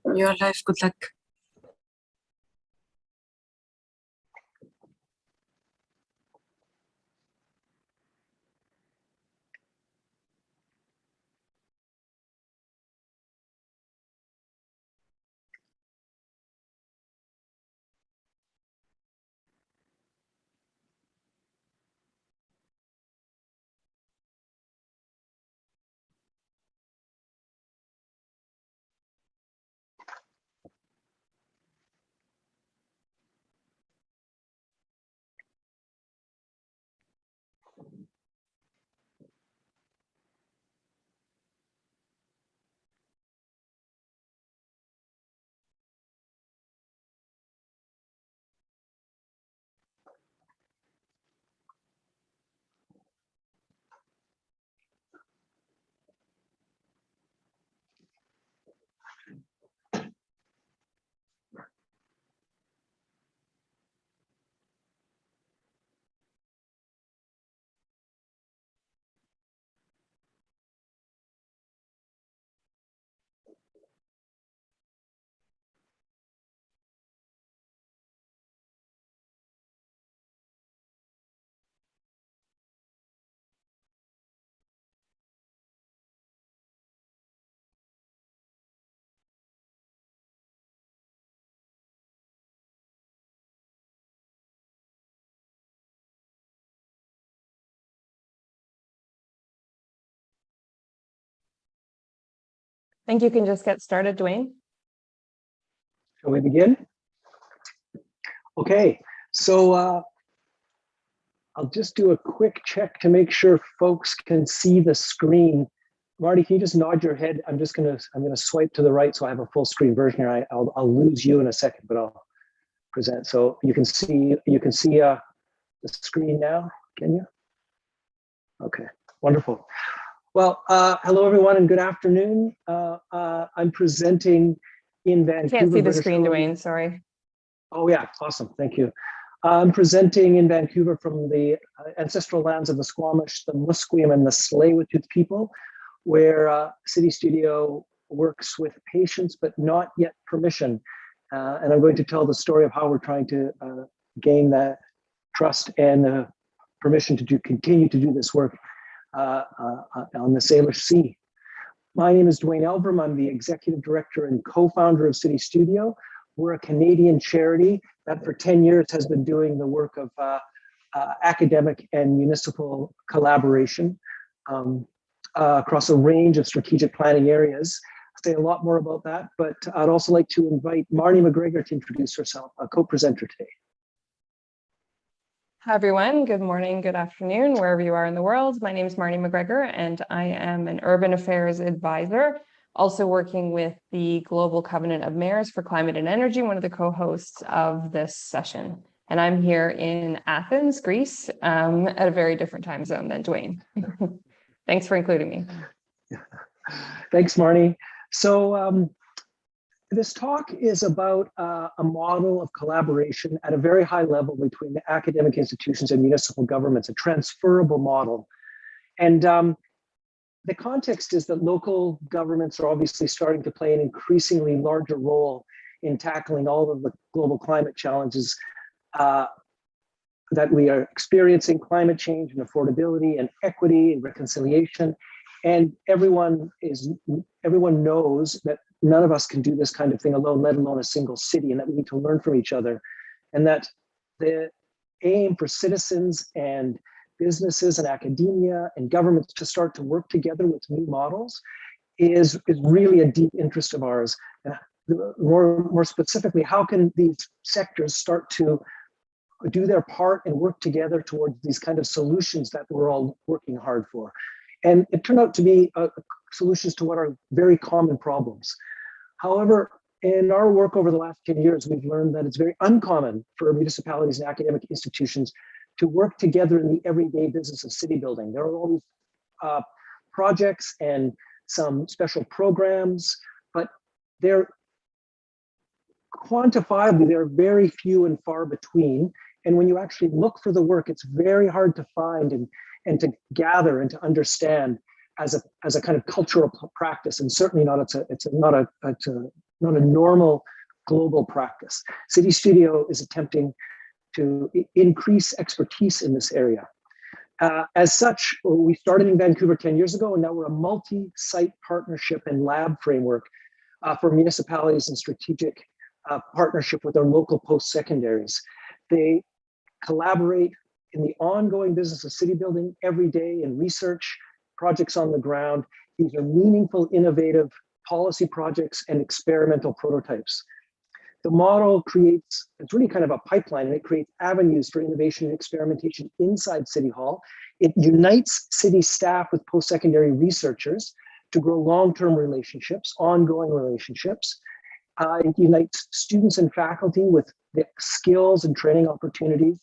Your life, good luck. I think you can just get started, Dwayne. Shall we begin? Okay, so I'll just do a quick check to make sure folks can see the screen. Marty, can you just nod your head? I'm gonna swipe to the right so I have a full screen version here. I'll lose you in a second, but I'll present. So you can see the screen now, can you? Okay, wonderful. Well, hello everyone and good afternoon. I'm presenting in Vancouver. I can't see the screen, Dwayne, sorry. Oh yeah, awesome, thank you. I'm presenting in Vancouver from the ancestral lands of the Squamish, the Musqueam, and the Tsleil-Waututh people, where CityStudio works with patience but not yet permission. And I'm going to tell the story of how we're trying to gain that trust and permission to continue to do this work on the Salish Sea. My name is Dwayne Elverum. I'm the executive director and co-founder of CityStudio. We're a Canadian charity that for 10 years has been doing the work of academic and municipal collaboration across a range of strategic planning areas. I'll say a lot more about that, but I'd also like to invite Marnie McGregor to introduce herself, a co-presenter today. Hi, everyone. Good morning, good afternoon, wherever you are in the world. My name is Marnie McGregor, and I am an urban affairs advisor, also working with the Global Covenant of Mayors for Climate and Energy, one of the co-hosts of this session. And I'm here in Athens, Greece, at a very different time zone than Dwayne. Thanks for including me. Thanks, Marnie. So this talk is about a model of collaboration at a very high level between the academic institutions and municipal governments, a transferable model. And the context is that local governments are obviously starting to play an increasingly larger role in tackling all of the global climate challenges that we are experiencing: climate change and affordability and equity and reconciliation. And everyone knows that none of us can do this kind of thing alone, let alone a single city, and that we need to learn from each other. And that the aim for citizens and businesses and academia and governments to start to work together with new models is really a deep interest of ours. More specifically, how can these sectors start to do their part and work together towards these kind of solutions that we're all working hard for? And it turned out to be solutions to what are very common problems. However, in our work over the last 10 years, we've learned that it's very uncommon for municipalities and academic institutions to work together in the everyday business of city building. There are all these projects and some special programs, but they're quantifiably, they're very few and far between. And when you actually look for the work, it's very hard to find and to gather and to understand as a kind of cultural practice, and certainly not it's not a not a normal global practice. CityStudio is attempting to increase expertise in this area. As such, we started in Vancouver 10 years ago, and now we're a multi-site partnership and lab framework for municipalities and strategic partnership with our local post-secondaries. They collaborate in the ongoing business of city building every day in research, projects on the ground. These are meaningful, innovative policy projects and experimental prototypes. The model creates, it's really kind of a pipeline, and it creates avenues for innovation and experimentation inside City Hall. It unites city staff with post-secondary researchers to grow long-term relationships, ongoing relationships. It unites students and faculty with the skills and training opportunities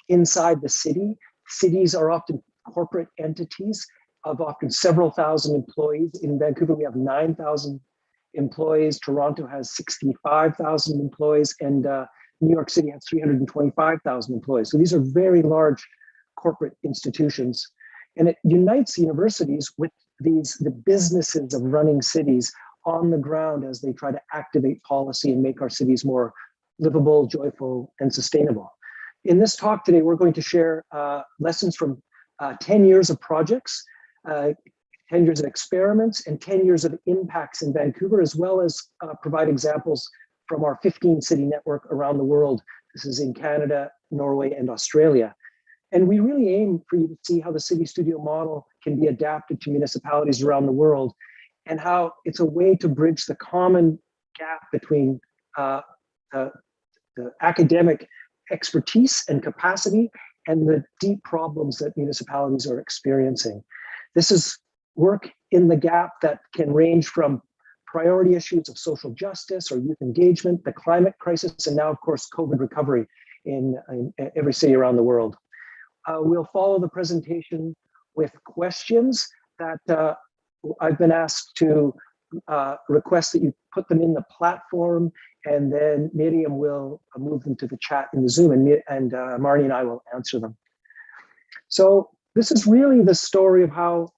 inside the city. Cities are often corporate entities of often several thousand employees. In Vancouver, we have 9,000 employees. Toronto has 65,000 employees, and New York City has 325,000 employees. So these are very large corporate institutions. And it unites universities with the businesses of running cities on the ground as they try to activate policy and make our cities more livable, joyful, and sustainable. In this talk today, we're going to share lessons from 10 years of projects, 10 years of experiments, and 10 years of impacts in Vancouver, as well as provide examples from our 15-city network around the world. This is in Canada, Norway, and Australia. And we really aim for you to see how the CityStudio model can be adapted to municipalities around the world, and how it's a way to bridge the common gap between the academic expertise and capacity and the deep problems that municipalities are experiencing. This is work in the gap that can range from priority issues of social justice or youth engagement, the climate crisis, and now, of course, COVID recovery in every city around the world. We'll follow the presentation with questions that I've been asked to request that you put them in the platform, and then Miriam will move them to the chat in the Zoom, and Marnie and I will answer them. So this is really the story of how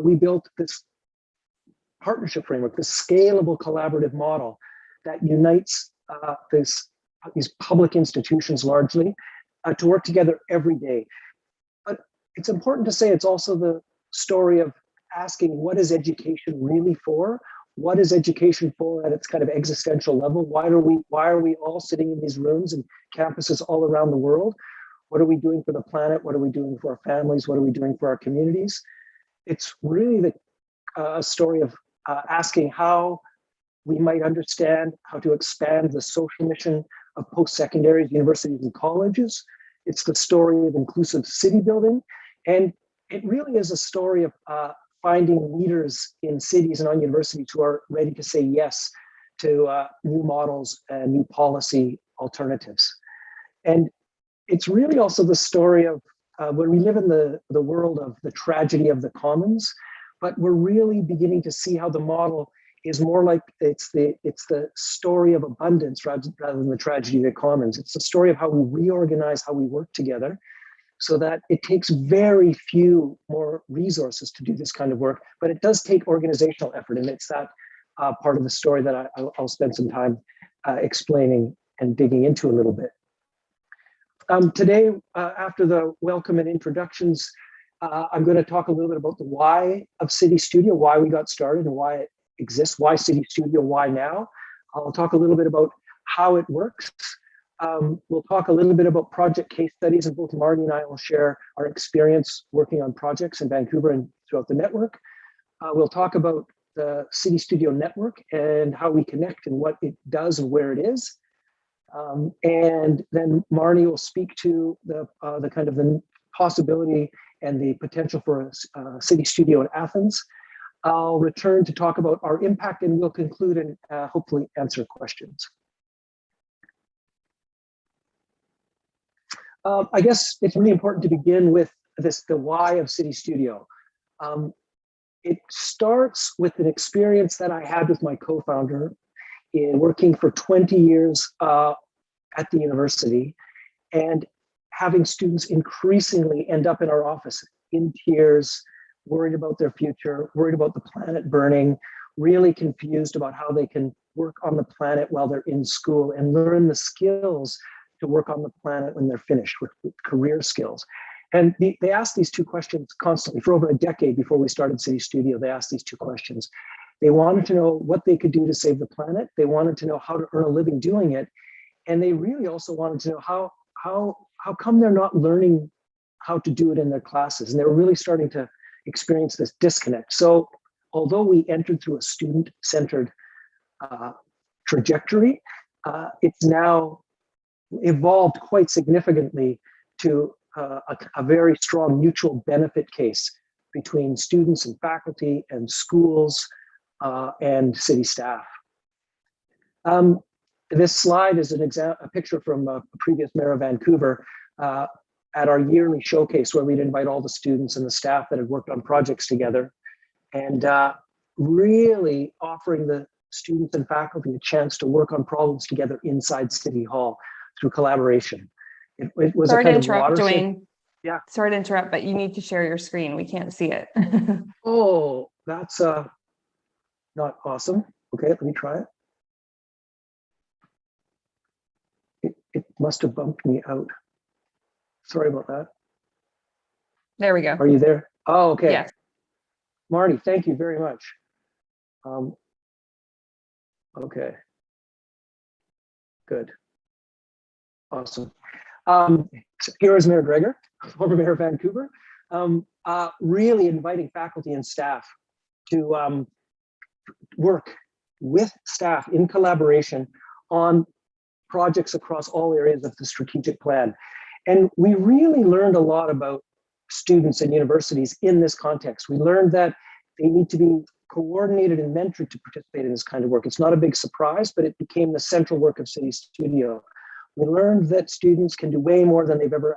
we built this partnership framework, this scalable collaborative model that unites these public institutions largely to work together every day. But it's important to say it's also the story of asking, what is education really for? What is education for at its kind of existential level? Why are we all sitting in these rooms and campuses all around the world? What are we doing for the planet? What are we doing for our families? What are we doing for our communities? It's really a story of asking how we might understand how to expand the social mission of post-secondaries, universities, and colleges. It's the story of inclusive city building. And it really is a story of finding leaders in cities and on universities who are ready to say yes to new models and new policy alternatives. And it's really also the story of when we live in the world of the tragedy of the commons, but we're really beginning to see how the model is more like it's the story of abundance rather than the tragedy of the commons. It's the story of how we reorganize, how we work together, so that it takes very few more resources to do this kind of work, but it does take organizational effort, and it's that part of the story that I'll spend some time explaining and digging into a little bit. Today, after the welcome and introductions, I'm going to talk a little bit about the why of CityStudio, why we got started and why it exists, why CityStudio, why now. I'll talk a little bit about how it works. We'll talk a little bit about project case studies, and both Marty and I will share our experience working on projects in Vancouver and throughout the network. We'll talk about the CityStudio network and how we connect and what it does and where it is. And then Marnie will speak to the kind of the possibility and the potential for a CityStudio in Athens. I'll return to talk about our impact, and we'll conclude and hopefully answer questions. I guess it's really important to begin with the why of CityStudio. It starts with an experience that I had with my co-founder in working for 20 years at the university, and having students increasingly end up in our office in tears, worried about their future, worried about the planet burning, really confused about how they can work on the planet while they're in school and learn the skills to work on the planet when they're finished with career skills. And they asked these two questions constantly for over a decade before we started CityStudio. They asked these two questions. They wanted to know what they could do to save the planet. They wanted to know how to earn a living doing it. And they really also wanted to know how come they're not learning how to do it in their classes. And they were really starting to experience this disconnect. So although we entered through a student-centered trajectory, it's now evolved quite significantly to a very strong mutual benefit case between students and faculty and schools and city staff. This slide is a picture from a previous mayor of Vancouver at our yearly showcase, where we'd invite all the students and the staff that had worked on projects together, and really offering the students and faculty a chance to work on problems together inside City Hall through collaboration. It was Sorry a kind to interrupt, of watershed. Dwayne. Yeah. Sorry to interrupt, but you need to share your screen. We can't see it. Oh, that's not awesome. Okay, let me try it. It must have bumped me out. Sorry about that. There we go. Are you there? Oh, okay. Yes. Marty, thank you very much. Okay. Good. Awesome. Here is Mayor Gregor, former mayor of Vancouver, really inviting faculty and staff to work with staff in collaboration on projects across all areas of the strategic plan. And we really learned a lot about students and universities in this context. We learned that they need to be coordinated and mentored to participate in this kind of work. It's not a big surprise, but it became the central work of CityStudio. We learned that students can do way more than they're ever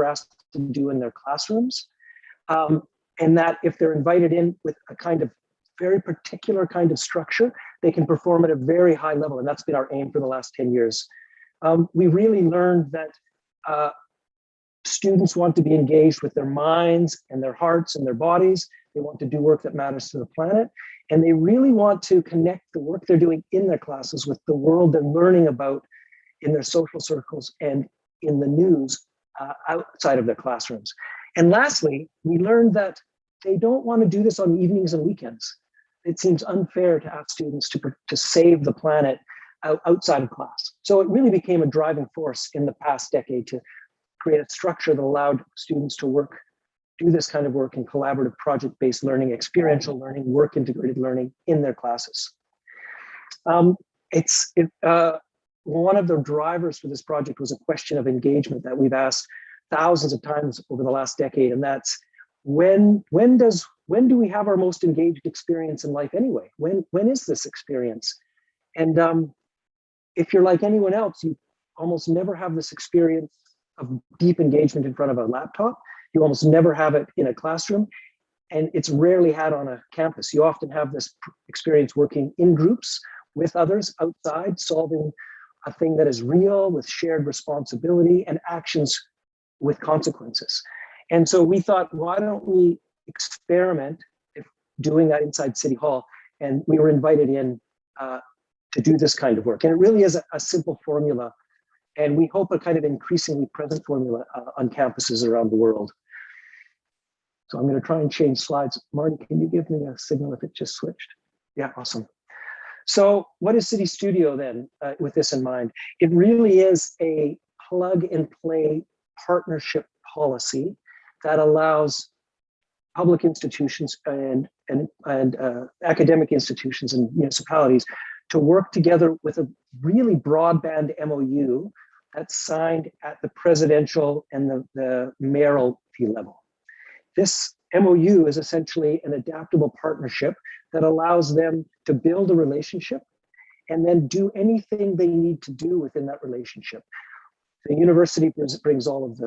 asked to do in their classrooms. And that if they're invited in with a kind of very particular kind of structure, they can perform at a very high level. And that's been our aim for the last 10 years. We really learned that students want to be engaged with their minds and their hearts and their bodies. They want to do work that matters to the planet. And they really want to connect the work they're doing in their classes with the world they're learning about in their social circles and in the news outside of their classrooms. And lastly, we learned that they don't want to do this on evenings and weekends. It seems unfair to ask students to save the planet outside of class. So it really became a driving force in the past decade to create a structure that allowed students to do this kind of work in collaborative project-based learning, experiential learning, work-integrated learning in their classes. One of the drivers for this project was a question of engagement that we've asked thousands of times over the last decade, and that's when do we have our most engaged experience in life anyway? When is this experience? And if you're like anyone else, you almost never have this experience of deep engagement in front of a laptop. You almost never have it in a classroom, and it's rarely had on a campus. You often have this experience working in groups with others outside, solving a thing that is real with shared responsibility and actions with consequences. And so we thought, why don't we experiment doing that inside City Hall? And we were invited in to do this kind of work. And it really is a simple formula. And we hope a kind of increasingly present formula on campuses around the world. So I'm going to try and change slides. Marty, can you give me a signal if it just switched? Yeah, awesome. So what is CityStudio then with this in mind? It really is a plug and play partnership policy that allows public institutions and academic institutions and municipalities to work together with a really broadband MOU that's signed at the presidential and the mayoralty level. This MOU is essentially an adaptable partnership that allows them to build a relationship and then do anything they need to do within that relationship. The university brings all of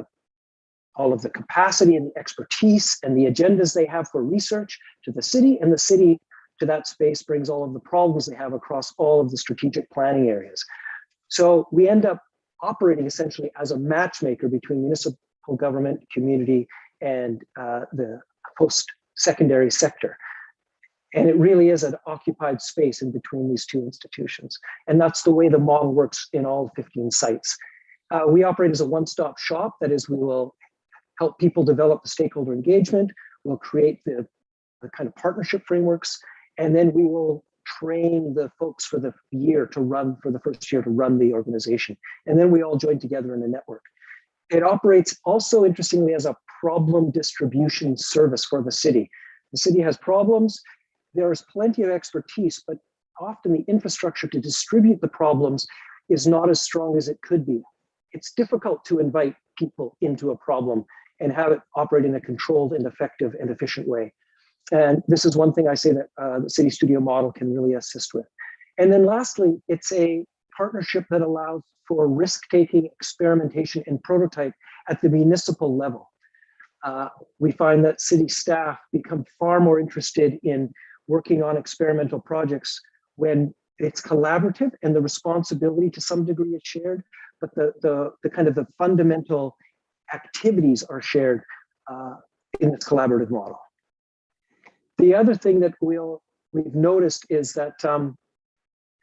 the capacity and the expertise and the agendas they have for research to the city, and the city to that space brings all of the problems they have across all of the strategic planning areas. So we end up operating essentially as a matchmaker between municipal government, community, and the post-secondary sector. And it really is an occupied space in between these two institutions. And that's the way the model works in all 15 sites. We operate as a one-stop shop. That is, we will help people develop the stakeholder engagement. We'll create the kind of partnership frameworks, and then we will train the folks for the first year to run the organization. And then we all join together in a network. It operates also, interestingly, as a problem distribution service for the city. The city has problems. There is plenty of expertise, but often the infrastructure to distribute the problems is not as strong as it could be. It's difficult to invite people into a problem and have it operate in a controlled and effective and efficient way. And this is one thing I say that the CityStudio model can really assist with. And then lastly, it's a partnership that allows for risk-taking, experimentation, and prototype at the municipal level. We find that city staff become far more interested in working on experimental projects when it's collaborative and the responsibility to some degree is shared, but the kind of the fundamental activities are shared in this collaborative model. The other thing that we've noticed is that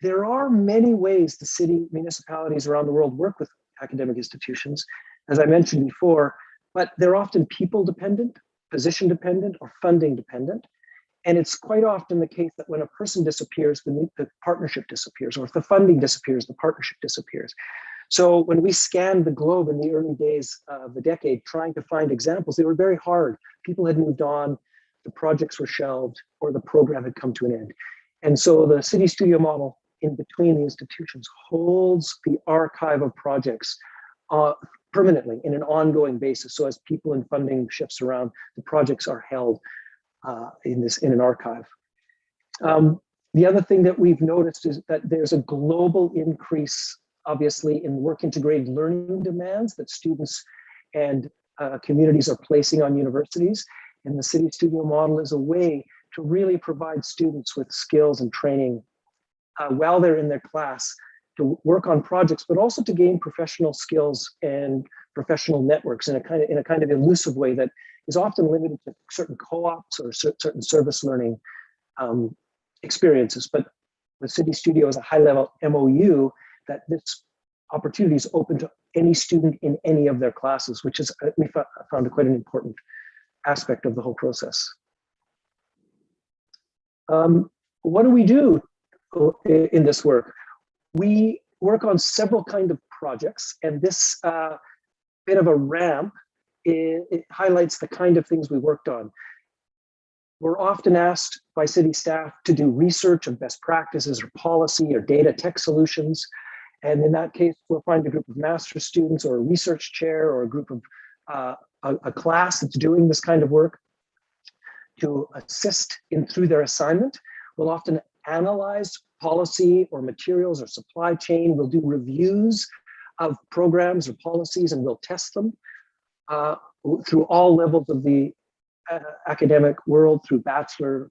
there are many ways the city municipalities around the world work with academic institutions, as I mentioned before, but they're often people dependent, position dependent, or funding dependent. And it's quite often the case that when a person disappears, the partnership disappears, or if the funding disappears, the partnership disappears. So when we scanned the globe in the early days of the decade, trying to find examples, they were very hard. People had moved on, the projects were shelved, or the program had come to an end. And so the CityStudio model in between the institutions holds the archive of projects permanently in an ongoing basis. So as people and funding shifts around, the projects are held in an archive. The other thing that we've noticed is that there's a global increase, obviously, in work integrated learning demands that students and communities are placing on universities. And the CityStudio model is a way to really provide students with skills and training while they're in their class to work on projects, but also to gain professional skills and professional networks in a kind of elusive way that is often limited to certain co-ops or certain service learning experiences. But the CityStudio is a high-level MOU that this opportunity is open to any student in any of their classes, which is we found quite an important aspect of the whole process. What do we do in this work? We work on several kinds of projects, and this bit of a ramp, it highlights the kind of things we worked on. We're often asked by city staff to do research of best practices or policy or data tech solutions. And in that case, we'll find a group of master's students or a research chair or a group of a class that's doing this kind of work to assist through their assignment. We'll often analyze policy or materials or supply chain. We'll do reviews of programs or policies, and we'll test them through all levels of the academic world, through bachelor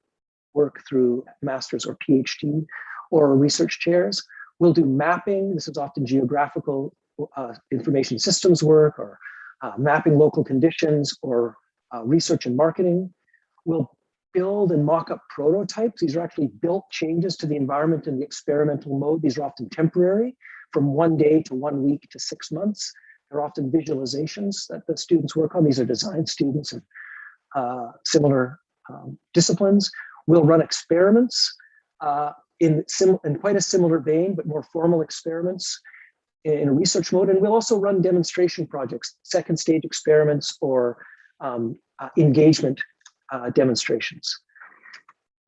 work, through master's or PhD or research chairs. We'll do mapping. This is often geographical information systems work, or mapping local conditions, or research and marketing. We'll build and mock up prototypes. These are actually built changes to the environment in the experimental mode. These are often temporary, from 1 day to 1 week to 6 months. They're often visualizations that the students work on. These are design students of similar disciplines. We'll run experiments in quite a similar vein, but more formal experiments in a research mode. And we'll also run demonstration projects, second stage experiments, or engagement demonstrations.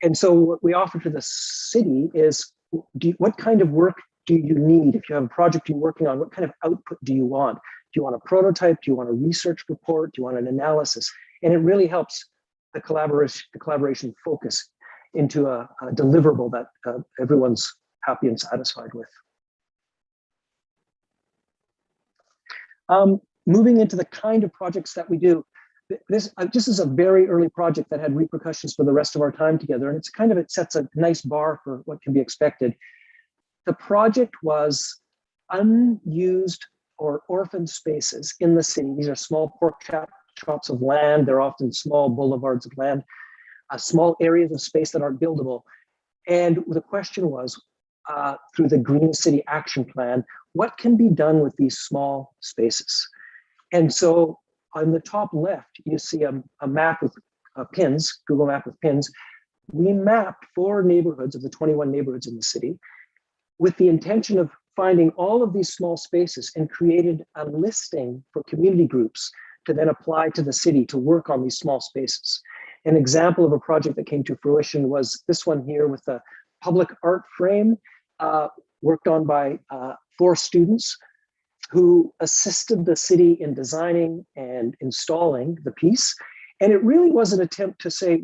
And so what we offer to the city is, what kind of work do you need? If you have a project you're working on, what kind of output do you want? Do you want a prototype? Do you want a research report? Do you want an analysis? And it really helps the collaboration focus into a deliverable that everyone's happy and satisfied with. Moving into the kind of projects that we do, this is a very early project that had repercussions for the rest of our time together, and it sets a nice bar for what can be expected. The project was unused or orphaned spaces in the city. These are small pork chops of land. They're often small boulevards of land small areas of space that aren't buildable. And the question was, through the Green City Action Plan, what can be done with these small spaces? And so on the top left, you see a map with pins, Google Map with pins. We mapped 4 neighborhoods of the 21 neighborhoods in the city with the intention of finding all of these small spaces, and created a listing for community groups to then apply to the city to work on these small spaces. An example of a project that came to fruition was this one here with a public art frame worked on by 4 students who assisted the city in designing and installing the piece. And it really was an attempt to say,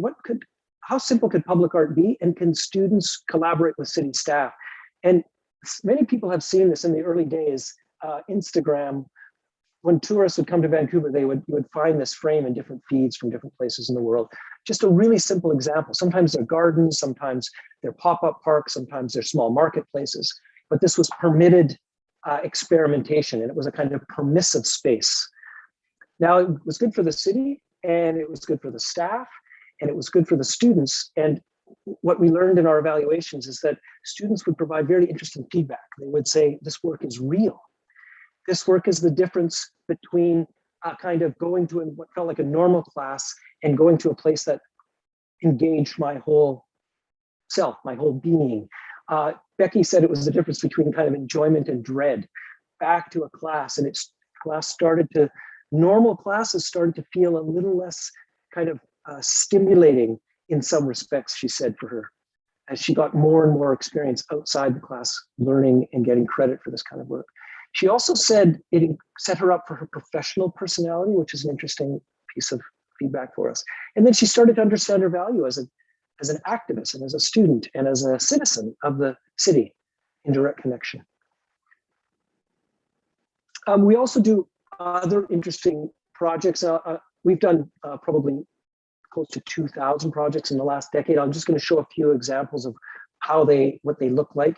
how simple could public art be? And can students collaborate with city staff? And many people have seen this in the early days. Instagram, when tourists would come to Vancouver, you would find this frame in different feeds from different places in the world. Just a really simple example. Sometimes they're gardens, sometimes they're pop-up parks, sometimes they're small marketplaces. But this was permitted experimentation, and it was a kind of permissive space. Now, it was good for the city, and it was good for the staff, and it was good for the students. And what we learned in our evaluations is that students would provide very interesting feedback. They would say, this work is real. This work is the difference between kind of going to what felt like a normal class and going to a place that engaged my whole self, my whole being. Becky said it was the difference between kind of enjoyment and dread. Back to a class, and normal classes started to feel a little less kind of stimulating in some respects, she said, for her, as she got more and more experience outside the class, learning and getting credit for this kind of work. She also said it set her up for her professional personality, which is an interesting piece of feedback for us. And then she started to understand her value as an activist and as a student and as a citizen of the city in direct connection. We also do other interesting projects. We've done probably close to 2,000 projects in the last decade. I'm just going to show a few examples of what they look like.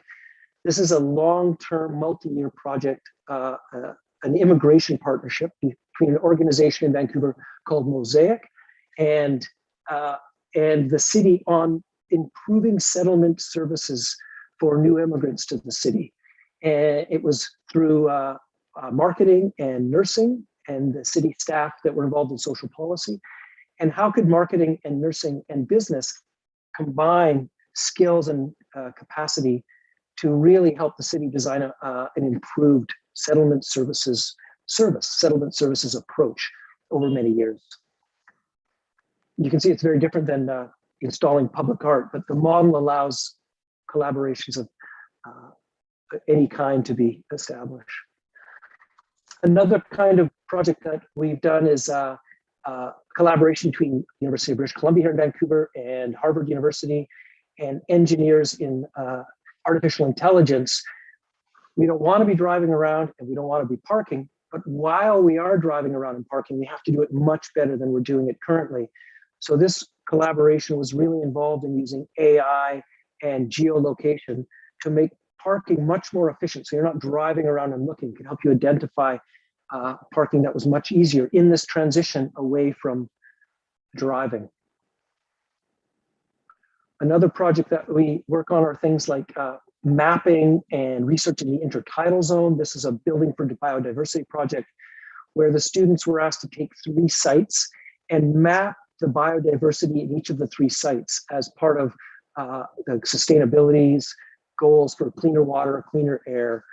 This is a long-term, multi-year project, an immigration partnership between an organization in Vancouver called Mosaic and the city on improving settlement services for new immigrants to the city. And it was through marketing and nursing and the city staff that were involved in social policy. And how could marketing and nursing and business combine skills and capacity to really help the city design an improved settlement services approach over many years. You can see it's very different than installing public art, but the model allows collaborations of any kind to be established. Another kind of project that we've done is collaboration between University of British Columbia here in Vancouver and Harvard University and engineers in artificial intelligence. We don't want to be driving around and we don't want to be parking, but while we are driving around and parking, we have to do it much better than we're doing it currently. So this collaboration was really involved in using AI and geolocation to make parking much more efficient. So you're not driving around and looking. It can help you identify parking that was much easier in this transition away from driving. Another project that we work on are things like mapping and researching the intertidal zone. This is a Building for Biodiversity project where the students were asked to take 3 sites and map the biodiversity in each of the 3 sites as part of the sustainability's goals for cleaner water, cleaner air,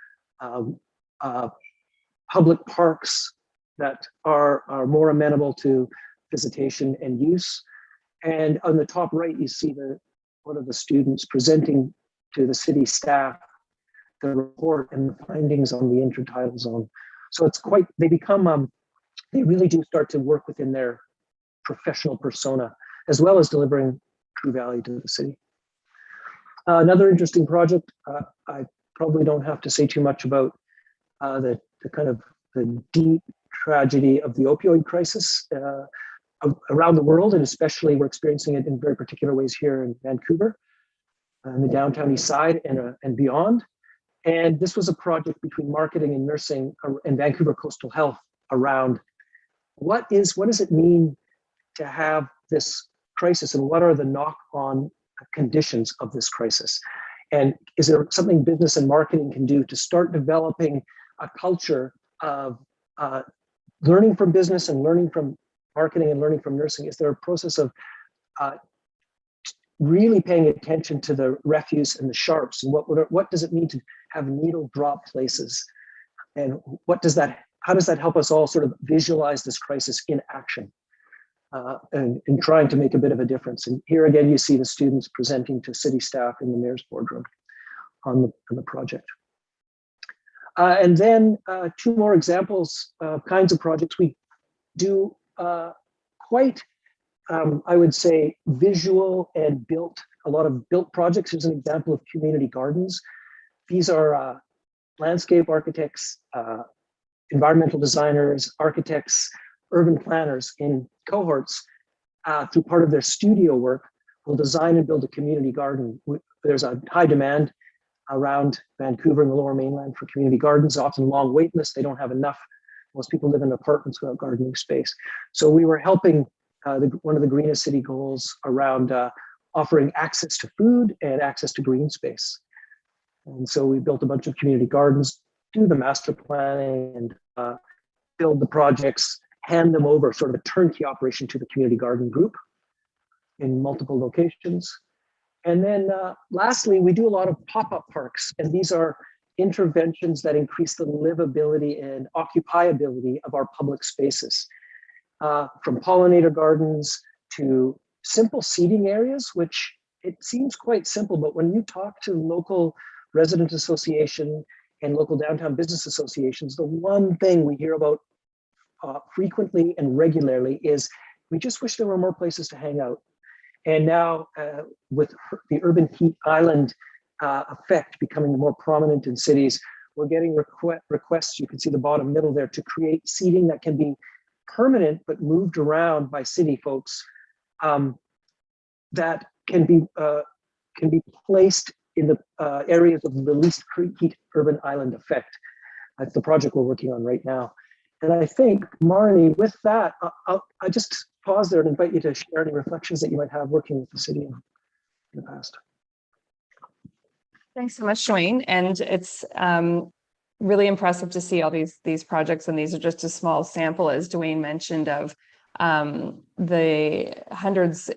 public parks that are more amenable to visitation and use. And on the top right, you see one of the students presenting to the city staff the report and the findings on the intertidal zone. So it's they really do start to work within their professional persona, as well as delivering true value to the city. Another interesting project, I probably don't have to say too much about the kind of the deep tragedy of the opioid crisis around the world, and especially we're experiencing it in very particular ways here in Vancouver, in the downtown east side and beyond. And this was a project between marketing and nursing and Vancouver Coastal Health around what does it mean to have this crisis and what are the knock-on conditions of this crisis? And is there something business and marketing can do to start developing a culture of learning from business and learning from marketing and learning from nursing? Is there a process of really paying attention to the refuse and the sharps, and what does it mean to have needle drop places, and how does that help us all sort of visualize this crisis in action, and trying to make a bit of a difference? And here again, you see the students presenting to city staff in the mayor's boardroom on the project. And then two more examples of kinds of projects we do, quite I would say visual and a lot of built projects. Here's an example of community gardens. These are landscape architects, environmental designers, architects, urban planners in cohorts through part of their studio work will design and build a community garden. There's a high demand around Vancouver and the Lower Mainland for community gardens, often long wait lists. They don't have enough. Most people live in apartments without gardening space. So we were helping one of the greenest city goals around offering access to food and access to green space. And so we built a bunch of community gardens, do the master planning, and build the projects, hand them over, sort of a turnkey operation to the community garden group in multiple locations. And then lastly, we do a lot of pop-up parks, and these are interventions that increase the livability and occupiability of our public spaces. From pollinator gardens to simple seating areas, which it seems quite simple, but when you talk to local resident association and local downtown business associations, the one thing we hear about frequently and regularly is we just wish there were more places to hang out. And now with the urban heat island effect becoming more prominent in cities, we're getting requests, you can see the bottom middle there, to create seating that can be permanent but moved around by city folks, that can be placed in the areas of the least heat urban island effect. That's the project we're working on right now. And I think, Marnie, with that, I just pause there and invite you to share any reflections that you might have working with the city in the past. Thanks so much, Dwayne. And it's really impressive to see all these projects, and these are just a small sample, as Dwayne mentioned, of the hundreds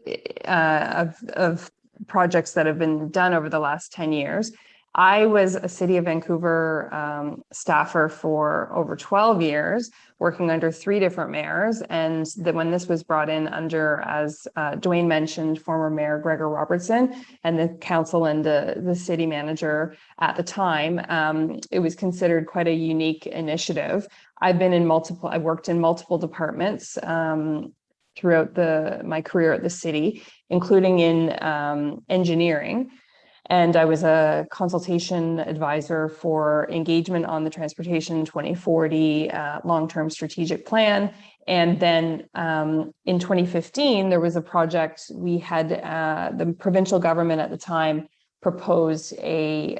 of projects that have been done over the last 10 years. I was a City of Vancouver staffer for over 12 years, working under 3 different mayors. And when this was brought in under, as Dwayne mentioned, former Mayor Gregor Robertson and the council and the city manager at the time, it was considered quite a unique initiative. I've worked in multiple departments throughout my career at the city, including in engineering. And I was a consultation advisor for engagement on the Transportation 2040 long-term strategic plan. And then in 2015, there was a project. We had the provincial government at the time proposed a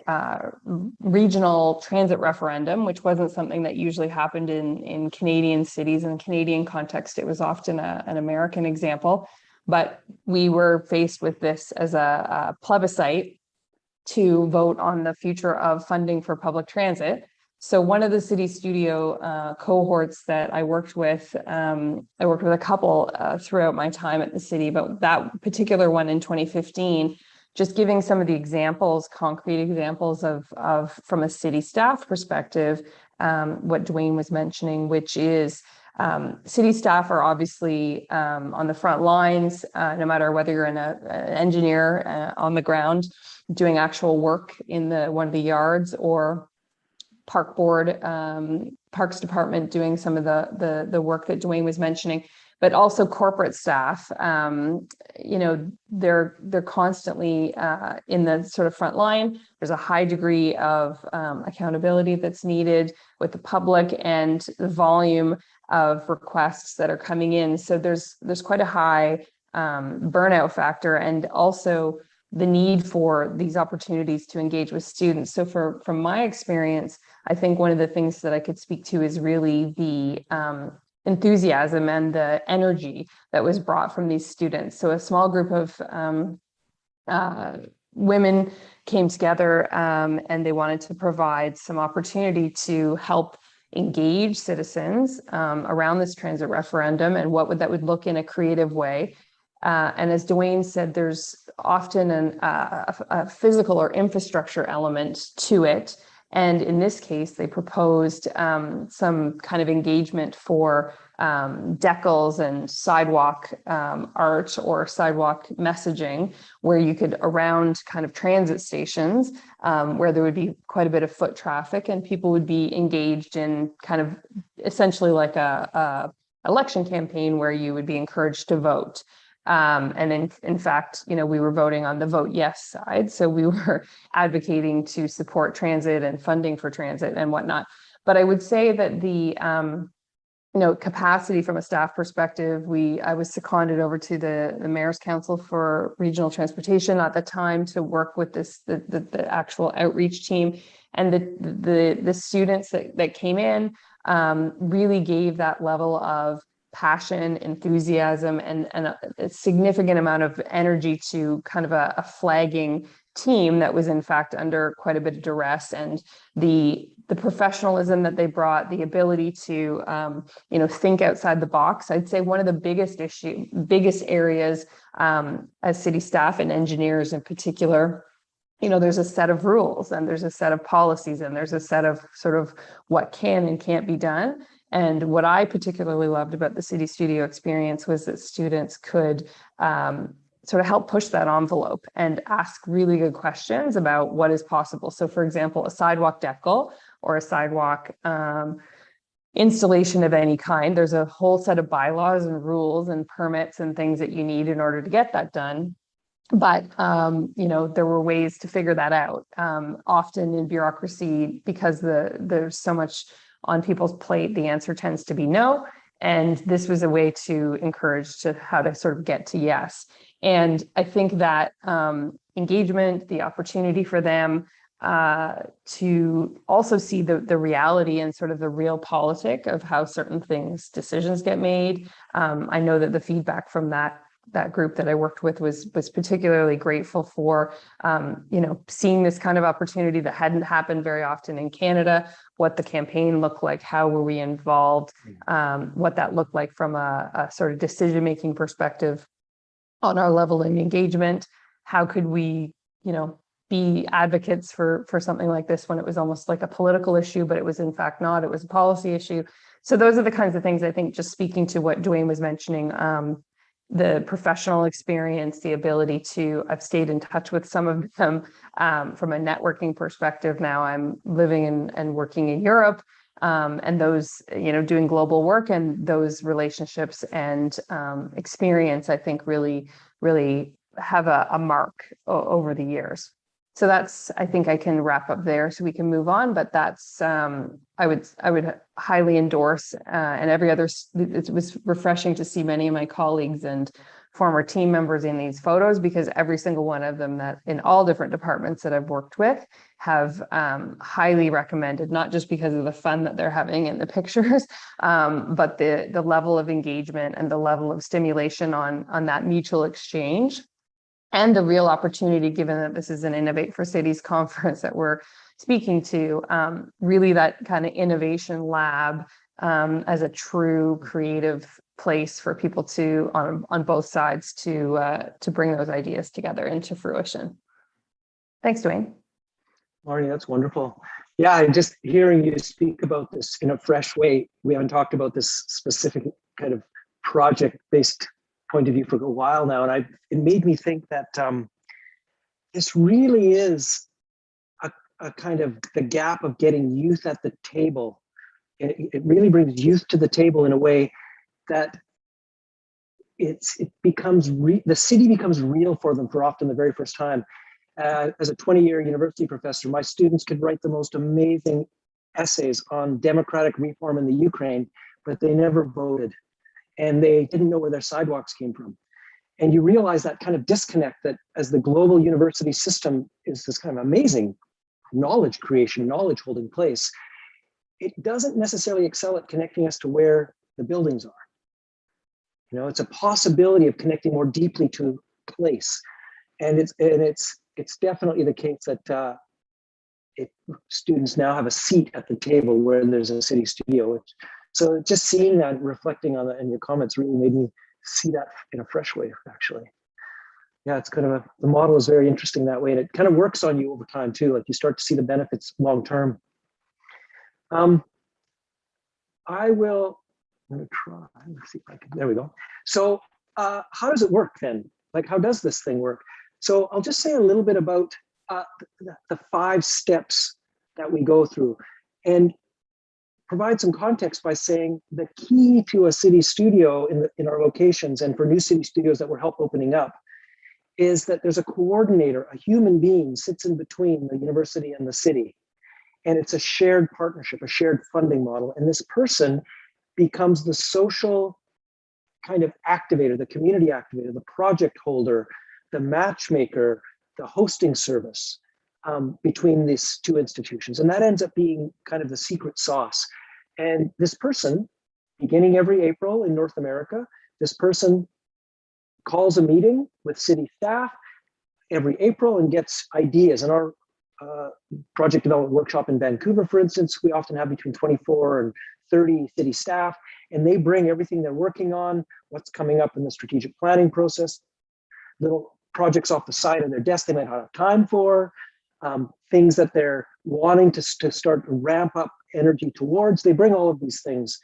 regional transit referendum, which wasn't something that usually happened in Canadian cities. In Canadian context, it was often an American example. But we were faced with this as a plebiscite to vote on the future of funding for public transit. So one of the CityStudio cohorts that I worked with a couple throughout my time at the city, but that particular one in 2015, just giving some of the examples, concrete examples of from a city staff perspective, what Dwayne was mentioning, which is city staff are obviously on the front lines, no matter whether you're an engineer on the ground doing actual work in one of the yards, or park board, parks department doing some of the work that Dwayne was mentioning, but also corporate staff. They're constantly in the sort of front line. There's a high degree of accountability that's needed with the public and the volume of requests that are coming in. So there's quite a high burnout factor, and also the need for these opportunities to engage with students. So from my experience, I think one of the things that I could speak to is really the enthusiasm and the energy that was brought from these students. So a small group of women came together and they wanted to provide some opportunity to help engage citizens around this transit referendum and that would look in a creative way. And as Dwayne said, there's often a physical or infrastructure element to it. And in this case, they proposed some kind of engagement for decals and sidewalk art or sidewalk messaging, where you could, around kind of transit stations, where there would be quite a bit of foot traffic and people would be engaged in kind of essentially like a election campaign where you would be encouraged to vote. And in fact, we were voting on the vote yes side. So we were advocating to support transit and funding for transit and whatnot. But I would say that the capacity from a staff perspective, I was seconded over to the Mayor's Council for Regional Transportation at the time to work with the actual outreach team. And the students that came in really gave that level of passion, enthusiasm, and a significant amount of energy to kind of a flagging team that was in fact under quite a bit of duress. And the professionalism that they brought, the ability to think outside the box. I'd say one of the biggest areas as city staff and engineers in particular, there's a set of rules and there's a set of policies and there's a set of sort of what can and can't be done. And what I particularly loved about the CityStudio experience was that students could sort of help push that envelope and ask really good questions about what is possible. So for example, a sidewalk decal or a sidewalk installation of any kind, there's a whole set of bylaws and rules and permits and things that you need in order to get that done. But, there were ways to figure that out. Often in bureaucracy, because there's so much on people's plate, the answer tends to be no. And this was a way to encourage how to sort of get to yes. And I think that engagement, the opportunity for them to also see the reality and sort of the real politic of how certain decisions get made. I know that the feedback from that group that I worked with was particularly grateful for, seeing this kind of opportunity that hadn't happened very often in Canada, what the campaign looked like, how were we involved, what that looked like from a sort of decision-making perspective on our level of engagement. How could we, be advocates for something like this when it was almost like a political issue, but it was in fact not, it was a policy issue. So those are the kinds of things, I think, just speaking to what Dwayne was mentioning, the professional experience, the ability I've stayed in touch with some of them from a networking perspective. Now I'm living and working in Europe, and those, doing global work, and those relationships and experience, I think, really, really have a mark over the years. So I think I can wrap up there so we can move on, but that's, I would highly endorse, and it was refreshing to see many of my colleagues and former team members in these photos, because every single one of them that in all different departments that I've worked with have highly recommended, not just because of the fun that they're having in the pictures, but the level of engagement and the level of stimulation on that mutual exchange. And the real opportunity, given that this is an Innovate for Cities conference that we're speaking to, really that kind of innovation lab as a true creative place for people to, on both sides, to bring those ideas together into fruition. Thanks, Dwayne. Marnie, that's wonderful. Yeah, just hearing you speak about this in a fresh way. We haven't talked about this specific kind of project-based point of view for a while now, and it made me think that this really is a kind of the gap of getting youth at the table. It really brings youth to the table in a way that the city becomes real for them for often the very first time. As a 20-year university professor, my students could write the most amazing essays on democratic reform in the Ukraine, but they never voted. And they didn't know where their sidewalks came from. And you realize that kind of disconnect, that as the global university system is this kind of amazing knowledge creation, knowledge holding place, it doesn't necessarily excel at connecting us to where the buildings are. You know, it's a possibility of connecting more deeply to place. And it's definitely the case that students now have a seat at the table where there's a city studio. So just seeing that, reflecting on that in your comments really made me see that in a fresh way, actually. Yeah, it's kind of the model is very interesting that way. And it kind of works on you over time too. Like you start to see the benefits long-term. I'm gonna try, let's see if I can, there we go. So how does it work then? Like, how does this thing work? So I'll just say a little bit about the 5 steps that we go through and provide some context by saying the key to a city studio in our locations and for new city studios that we're help opening up is that there's a coordinator, a human being sits in between the university and the city. And it's a shared partnership, a shared funding model. And this person becomes the social kind of activator, the community activator, the project holder, the matchmaker, the hosting service between these 2 institutions. And that ends up being kind of the secret sauce. And this person, beginning every April in North America, this person calls a meeting with city staff every April and gets ideas. And our project development workshop in Vancouver, for instance, we often have between 24 and 30 city staff, and they bring everything they're working on, what's coming up in the strategic planning process, little projects off the side of their desk they might not have time for, things that they're wanting to start to ramp up energy towards. They bring all of these things.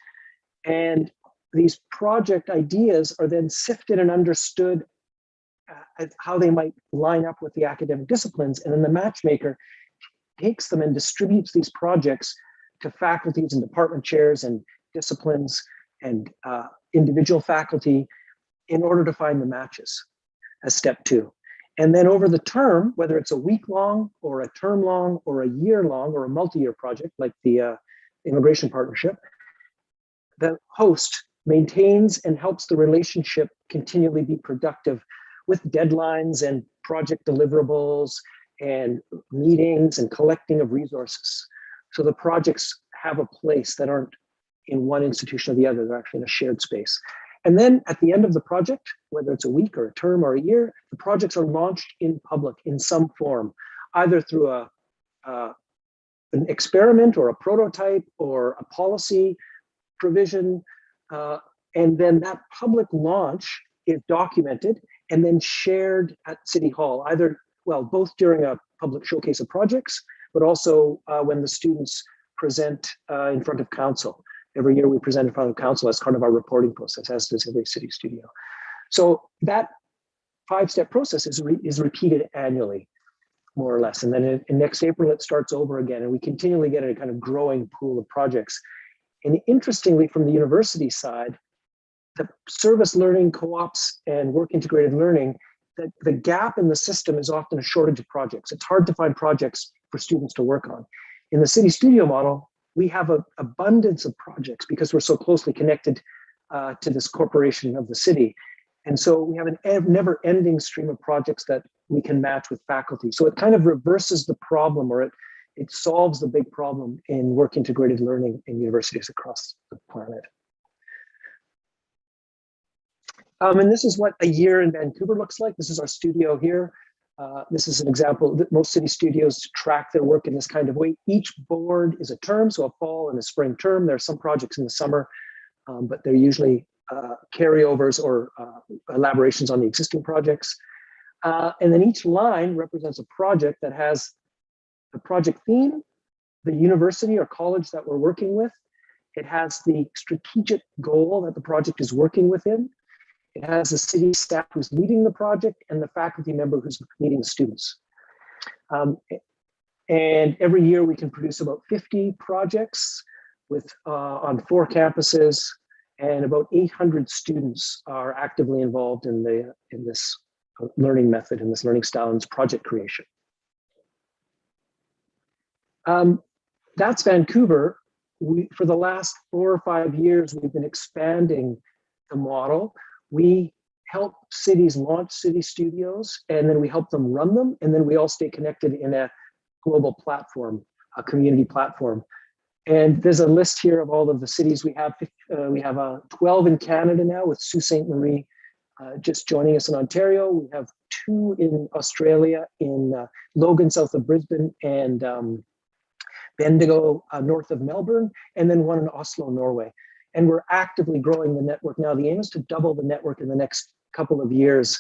And these project ideas are then sifted and understood how they might line up with the academic disciplines. And then the matchmaker takes them and distributes these projects to faculties and department chairs and disciplines and individual faculty in order to find the matches as step 2. And then over the term, whether it's a week long or a term long or a year long or a multi-year project like the immigration partnership, the host maintains and helps the relationship continually be productive with deadlines and project deliverables and meetings and collecting of resources. So the projects have a place that aren't in one institution or the other, they're actually in a shared space. And then at the end of the project, whether it's a week or a term or a year, the projects are launched in public in some form, either through an experiment or a prototype or a policy provision. And then that public launch is documented and then shared at City Hall, either, well, both during a public showcase of projects, but also when the students present in front of council. Every year we present in front of council as part of our reporting process, as does every city studio. So that 5-step process is repeated annually, more or less. And then in next April, it starts over again. And we continually get a kind of growing pool of projects. And interestingly, from the university side, the service learning co-ops and work integrated learning, the gap in the system is often a shortage of projects. It's hard to find projects for students to work on. In the City Studio model, we have an abundance of projects because we're so closely connected to this corporation of the city. And so we have a never-ending stream of projects that we can match with faculty. So it kind of reverses the problem, or it solves the big problem in work integrated learning in universities across the planet. And this is what a year in Vancouver looks like. This is our studio here. This is an example that most city studios track their work in this kind of way. Each board is a term, so a fall and a spring term. There are some projects in the summer, but they're usually carryovers or elaborations on the existing projects. And then each line represents a project that has the project theme, the university or college that we're working with. It has the strategic goal that the project is working within. It has the city staff who's leading the project and the faculty member who's leading the students. And every year we can produce about 50 projects on 4 campuses, and about 800 students are actively involved in this learning method, in this learning style, and this project creation. That's Vancouver. For the last 4 or 5 years, we've been expanding the model. We help cities launch city studios, and then we help them run them, and then we all stay connected in a global platform, a community platform. And there's a list here of all of the cities we have. We have 12 in Canada now, with Sault Ste. Marie just joining us in Ontario. We have 2 in Australia, in Logan, south of Brisbane, and Bendigo, north of Melbourne, and then 1 in Oslo, Norway. And we're actively growing the network now. The aim is to double the network in the next couple of years,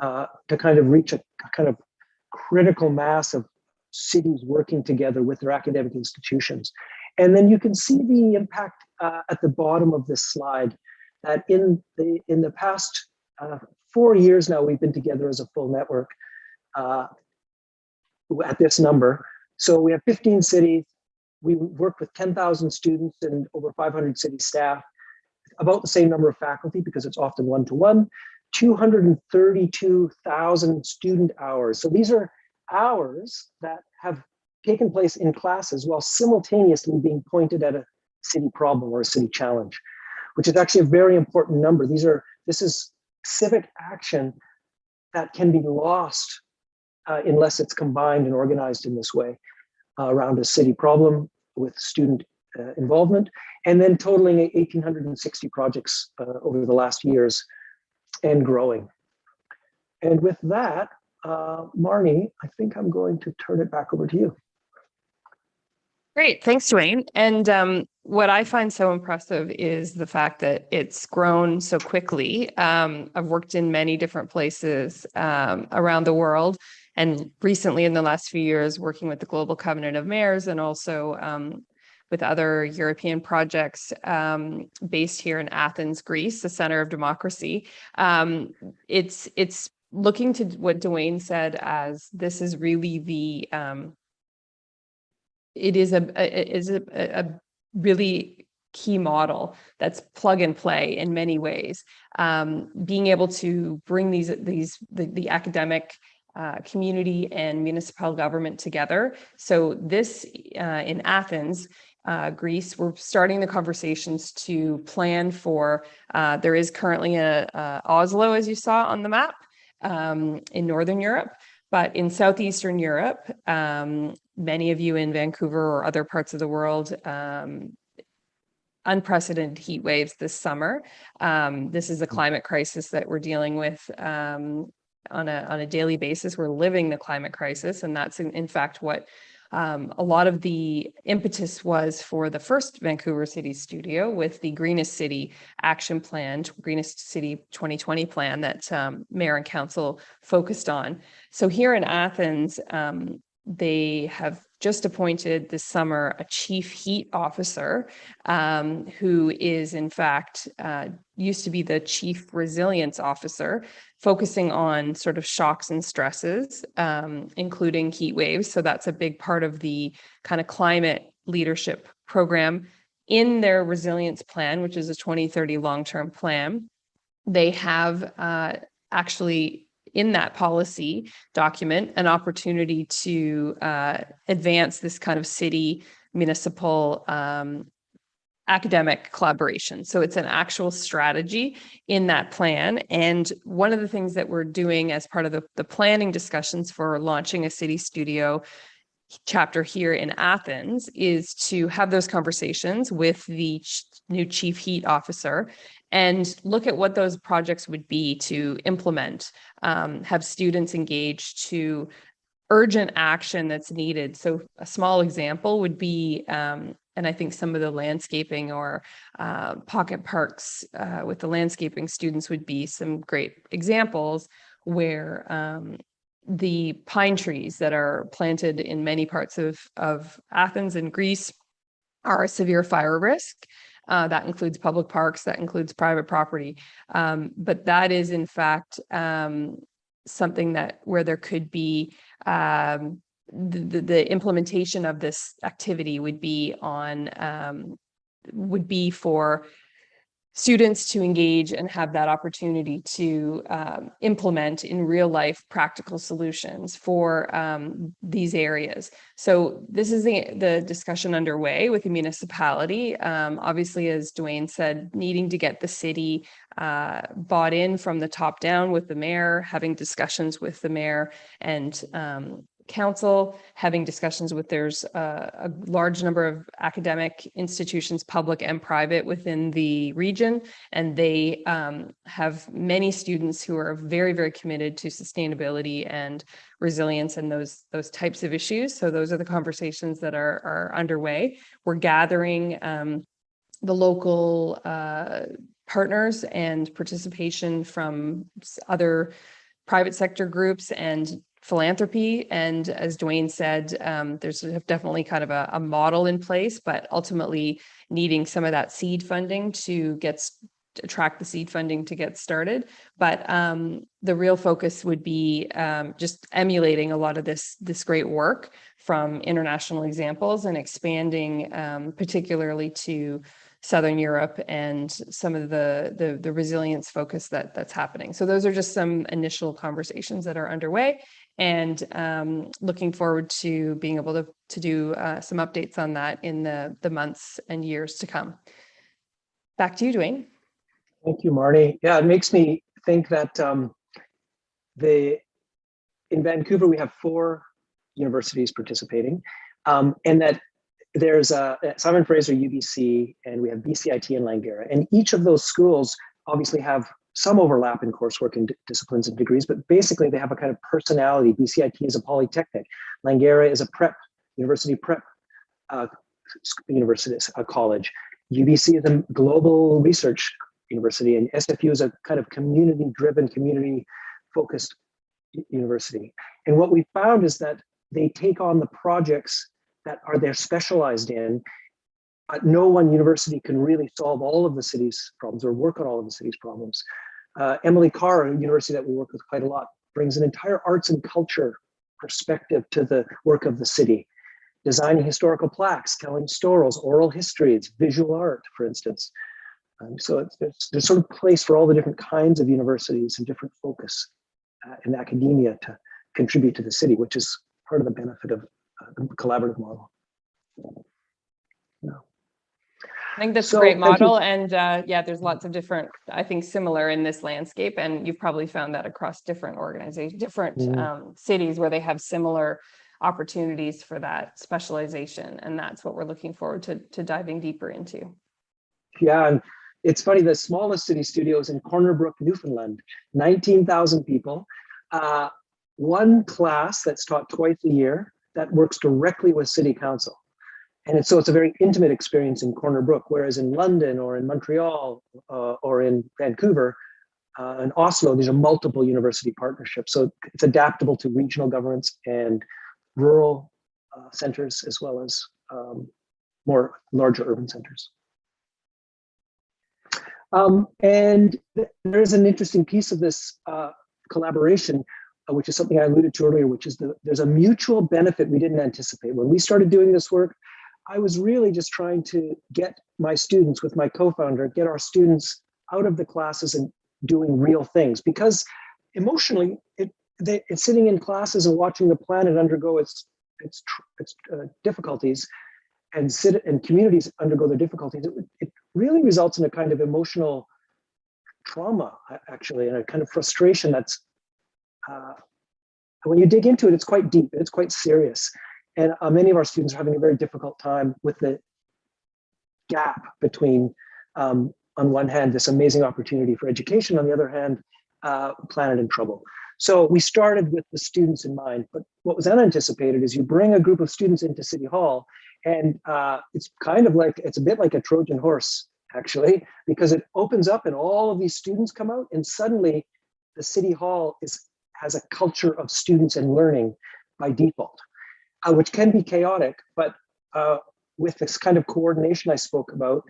to kind of reach a kind of critical mass of cities working together with their academic institutions. And then you can see the impact at the bottom of this slide, that in the past 4 years now, we've been together as a full network at this number. So we have 15 cities. We work with 10,000 students and over 500 city staff, about the same number of faculty because it's often one-to-one, 232,000 student hours. So these are hours that have taken place in classes while simultaneously being pointed at a city problem or a city challenge, which is actually a very important number. This is civic action that can be lost unless it's combined and organized in this way around a city problem with student involvement, and then totaling 1,860 projects over the last years and growing. And with that, Marnie, I think I'm going to turn it back over to you. Great. Thanks, Dwayne. And what I find so impressive is the fact that it's grown so quickly. I've worked in many different places around the world, and recently in the last few years, working with the Global Covenant of Mayors and also with other European projects based here in Athens, Greece, the center of democracy. It's looking to what Dwayne said as this is really the it is a really key model that's plug and play in many ways. Being able to bring the academic community and municipal government together. So this in Athens, Greece, we're starting the conversations to plan for, there is currently a Oslo, as you saw on the map, in Northern Europe. But in Southeastern Europe, many of you in Vancouver or other parts of the world, unprecedented heat waves this summer. This is a climate crisis that we're dealing with on a daily basis. We're living the climate crisis, and that's in fact what a lot of the impetus was for the first Vancouver CityStudio with the Greenest City Action Plan, Greenest City 2020 plan that Mayor and Council focused on. So here in Athens, they have just appointed this summer a chief heat officer who is in fact used to be the chief resilience officer, focusing on sort of shocks and stresses, including heat waves. So that's a big part of the kind of climate leadership program. In their resilience plan, which is a 2030 long-term plan, they have actually in that policy document an opportunity to advance this kind of city municipal academic collaboration. So it's an actual strategy in that plan. And one of the things that we're doing as part of the planning discussions for launching a CityStudio chapter here in Athens is to have those conversations with the new chief heat officer and look at what those projects would be to implement, have students engaged to urgent action that's needed. So a small example would be, and I think some of the landscaping or pocket parks with the landscaping students would be some great examples where the pine trees that are planted in many parts of Athens and Greece are a severe fire risk. That includes public parks, that includes private property. But that is in fact something that where there could be the implementation of this activity would be for students to engage and have that opportunity to implement in real life practical solutions for these areas. So this is the discussion underway with the municipality. Obviously, as Dwayne said, needing to get the city bought in from the top down with the mayor, having discussions with the mayor and council, having discussions with there's a large number of academic institutions, public and private, within the region, and they have many students who are very, very committed to sustainability and resilience and those types of issues. So those are the conversations that are underway. We're gathering the local partners and participation from other private sector groups and philanthropy. And as Dwayne said, there's definitely kind of a model in place, but ultimately needing some of that seed funding to attract the seed funding to get started. But the real focus would be just emulating a lot of this great work from international examples and expanding particularly to Southern Europe and some of the resilience focus that's happening. So those are just some initial conversations that are underway, and looking forward to being able to do some updates on that in the months and years to come. Back to you, Dwayne. Thank you, Marnie. Yeah, it makes me think that in Vancouver, we have 4 universities participating, and that there's Simon Fraser UBC, and we have BCIT and Langara. And each of those schools obviously have some overlap in coursework and disciplines and degrees, but basically they have a kind of personality. BCIT is a polytechnic. Langara is a university prep university, a college. UBC is a global research university, and SFU is a kind of community-driven, community-focused university. And what we found is that they take on the projects that they're specialized in, but no one university can really solve all of the city's problems or work on all of the city's problems. Emily Carr, a university that we work with quite a lot, brings an entire arts and culture perspective to the work of the city. Designing historical plaques, telling stories, oral histories, visual art, for instance. So there's sort of place for all the different kinds of universities and different focus in academia to contribute to the city, which is part of the benefit of the collaborative model. Yeah. I think that's a great model. And yeah, there's lots of different, I think, similar in this landscape. And you've probably found that across different organizations, different cities where they have similar opportunities for that specialization. And that's what we're looking forward to diving deeper into. Yeah, and it's funny, the smallest CityStudio is in Corner Brook, Newfoundland, 19,000 people. One class that's taught twice a year that works directly with City Council. And so it's a very intimate experience in Corner Brook, whereas in London or in Montreal or in Vancouver and Oslo, these are multiple university partnerships. So it's adaptable to regional governments and rural centers, as well as more larger urban centers. And there's an interesting piece of this collaboration, which is something I alluded to earlier, which is there's a mutual benefit we didn't anticipate. When we started doing this work, I was really just trying to get my students, with my co-founder, get our students out of the classes and doing real things, because emotionally, it's sitting in classes and watching the planet undergo its difficulties, and communities undergo their difficulties. It really results in a kind of emotional trauma, actually, and a kind of frustration that's, when you dig into it, it's quite deep, it's quite serious. And many of our students are having a very difficult time with the gap between, on one hand, this amazing opportunity for education, on the other hand, planet in trouble. So we started with the students in mind, but what was unanticipated is you bring a group of students into City Hall, and it's kind of like, it's a bit like a Trojan horse, actually, because it opens up and all of these students come out, and suddenly the City Hall has a culture of students and learning by default, which can be chaotic, but with this kind of coordination I spoke about,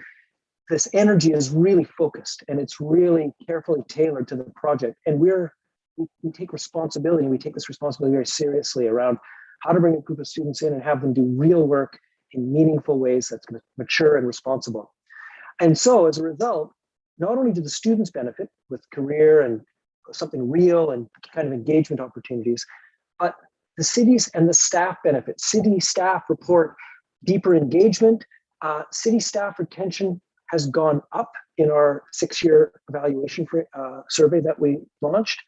this energy is really focused and it's really carefully tailored to the project. And we take responsibility, and we take this responsibility very seriously around how to bring a group of students in and have them do real work in meaningful ways that's mature and responsible. And so as a result, not only do the students benefit with career and something real and kind of engagement opportunities, but the cities and the staff benefit. City staff report deeper engagement. City staff retention has gone up in our 6-year evaluation survey that we launched.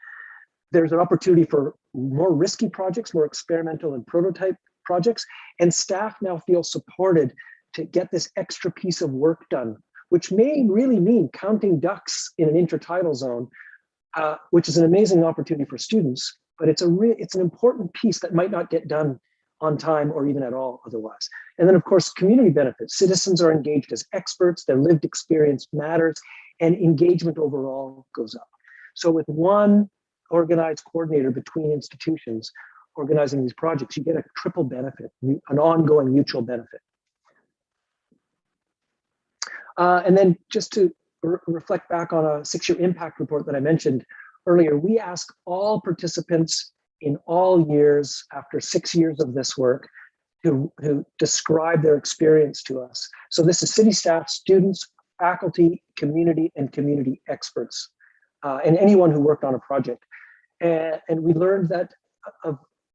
there's an opportunity for more risky projects, more experimental and prototype projects, and staff now feel supported to get this extra piece of work done, which may really mean counting ducks in an intertidal zone, which is an amazing opportunity for students, but it's an important piece that might not get done on time or even at all otherwise. And then of course, community benefits. Citizens are engaged as experts, their lived experience matters, and engagement overall goes up. So with one organized coordinator between institutions organizing these projects, you get a triple benefit, an ongoing mutual benefit. And then just to reflect back on a 6-year impact report that I mentioned earlier, we ask all participants in all years after 6 years of this work to describe their experience to us. So this is city staff, students, faculty, community, and community experts, and anyone who worked on a project. And we learned that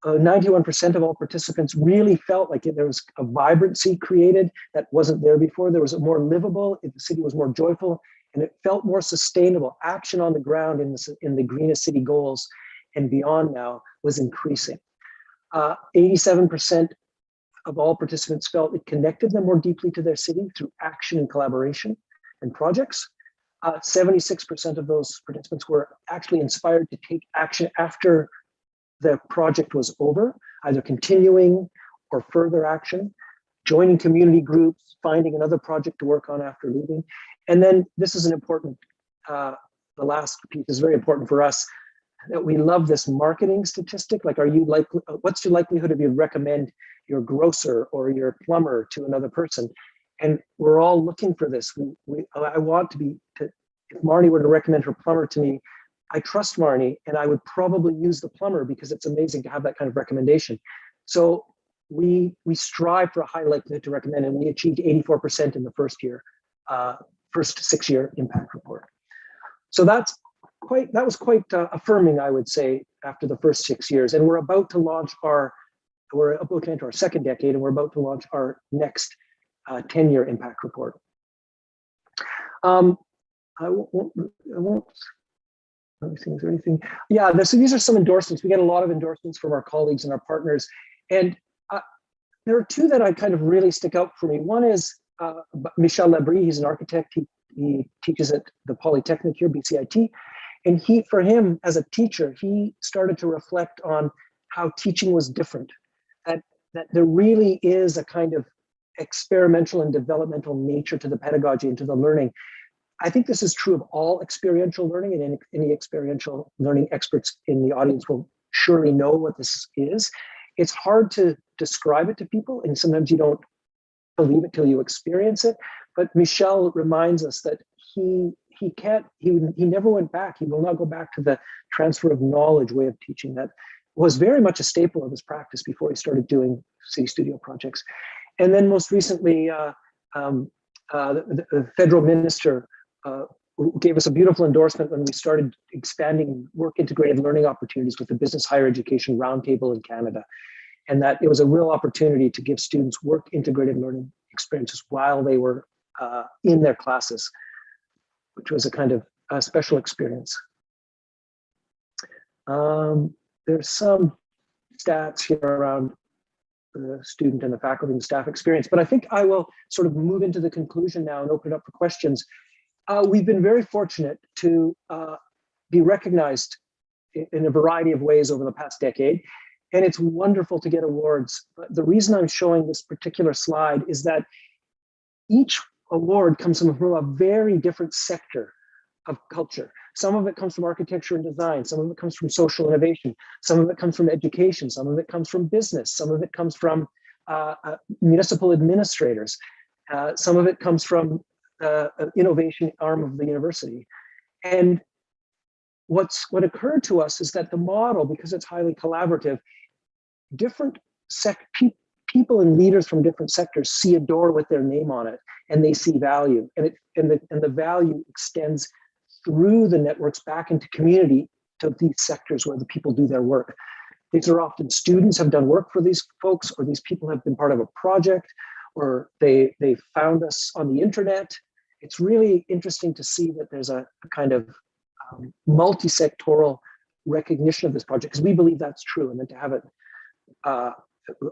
91% of all participants really felt like there was a vibrancy created that wasn't there before. There was a more livable, the city was more joyful, and it felt more sustainable. Action on the ground in the greenest city goals and beyond now was increasing. 87% of all participants felt it connected them more deeply to their city through action and collaboration and projects. 76% of those participants were actually inspired to take action after the project was over, either continuing or further action, joining community groups, finding another project to work on after leaving. And then this is an important, the last piece is very important for us, that we love this marketing statistic. Like, what's your likelihood if you recommend your grocer or your plumber to another person? And we're all looking for this. I want if Marnie were to recommend her plumber to me, I trust Marnie and I would probably use the plumber because it's amazing to have that kind of recommendation. So we strive for a high likelihood to recommend, and we achieved 84% in the first 6-year impact report. So that was quite affirming, I would say, after the first 6 years. And we're about to enter our second decade, and we're about to launch our next 10-year impact report. I won't. Let me see, is there anything? Yeah, so these are some endorsements. We get a lot of endorsements from our colleagues and our partners. And there are two that I kind of really stick out for me. One is Michel Labrie. He's an architect. He teaches at the Polytechnic here, BCIT. And for him, as a teacher, he started to reflect on how teaching was different. That there really is a kind of experimental and developmental nature to the pedagogy and to the learning. I think this is true of all experiential learning, and any experiential learning experts in the audience will surely know what this is. It's hard to describe it to people, and sometimes you don't believe it till you experience it. But Michel reminds us that he never went back. He will not go back to the transfer of knowledge way of teaching that was very much a staple of his practice before he started doing CityStudio projects. And then most recently, the federal minister gave us a beautiful endorsement when we started expanding work integrated learning opportunities with the Business Higher Education Roundtable in Canada. And that it was a real opportunity to give students work integrated learning experiences while they were in their classes, which was a kind of a special experience. There's some stats here around the student and the faculty and staff experience, but I think I will sort of move into the conclusion now and open it up for questions. We've been very fortunate to be recognized in a variety of ways over the past decade, and it's wonderful to get awards. But the reason I'm showing this particular slide is that each award comes from a very different sector of culture. Some of it comes from architecture and design, some of it comes from social innovation, some of it comes from education, some of it comes from business, some of it comes from municipal administrators, some of it comes from innovation arm of the university. And what occurred to us is that the model, because it's highly collaborative, different people and leaders from different sectors see a door with their name on it, and they see value, and the value extends through the networks back into community to these sectors where the people do their work. These are often students have done work for these folks, or these people have been part of a project, or they found us on the internet. It's really interesting to see that there's a kind of multi-sectoral recognition of this project, because we believe that's true, and then to have it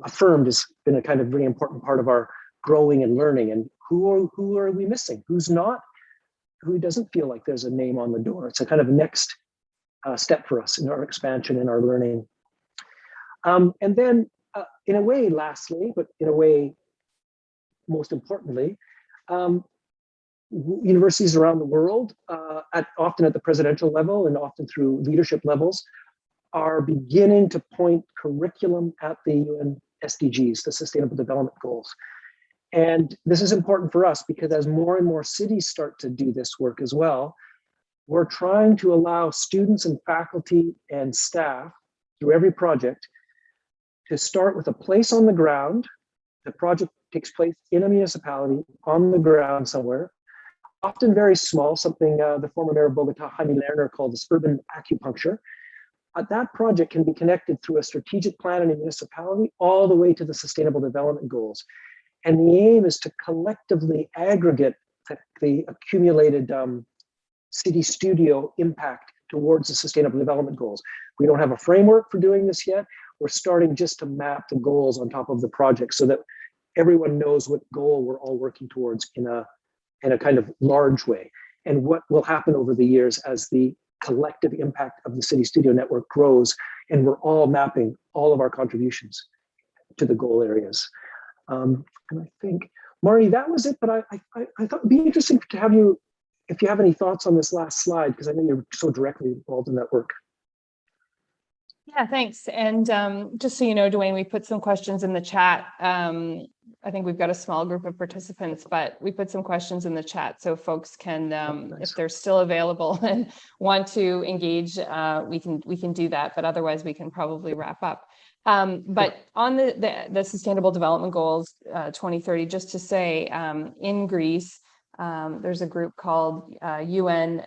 affirmed has been a kind of really important part of our growing and learning. And who are we missing? Who's not? Who doesn't feel like there's a name on the door? It's a kind of next step for us in our expansion and our learning. And then, in a way, lastly, but in a way, most importantly, universities around the world, often at the presidential level and often through leadership levels, are beginning to point curriculum at the UN SDGs, the Sustainable Development Goals. And this is important for us because as more and more cities start to do this work as well, we're trying to allow students and faculty and staff through every project to start with a place on the ground. The project takes place in a municipality on the ground somewhere, often very small, something the former mayor of Bogota, Jaime Lerner, called this urban acupuncture. That project can be connected through a strategic plan in a municipality all the way to the Sustainable Development Goals. And the aim is to collectively aggregate the accumulated CityStudio impact towards the Sustainable Development Goals. We don't have a framework for doing this yet. We're starting just to map the goals on top of the project so that everyone knows what goal we're all working towards in a kind of large way, and what will happen over the years as the collective impact of the CityStudio network grows, and we're all mapping all of our contributions to the goal areas. And I think, Marnie, that was it, but I thought it'd be interesting to have you, if you have any thoughts on this last slide, because I know you're so directly involved in that work. Yeah, thanks. And just so you know, Dwayne, we put some questions in the chat. I think we've got a small group of participants, but we put some questions in the chat so folks can, nice. if they're still available and want to engage, we can do that. But otherwise, we can probably wrap up. But on the Sustainable Development Goals 2030, just to say, in Greece, there's a group called UN,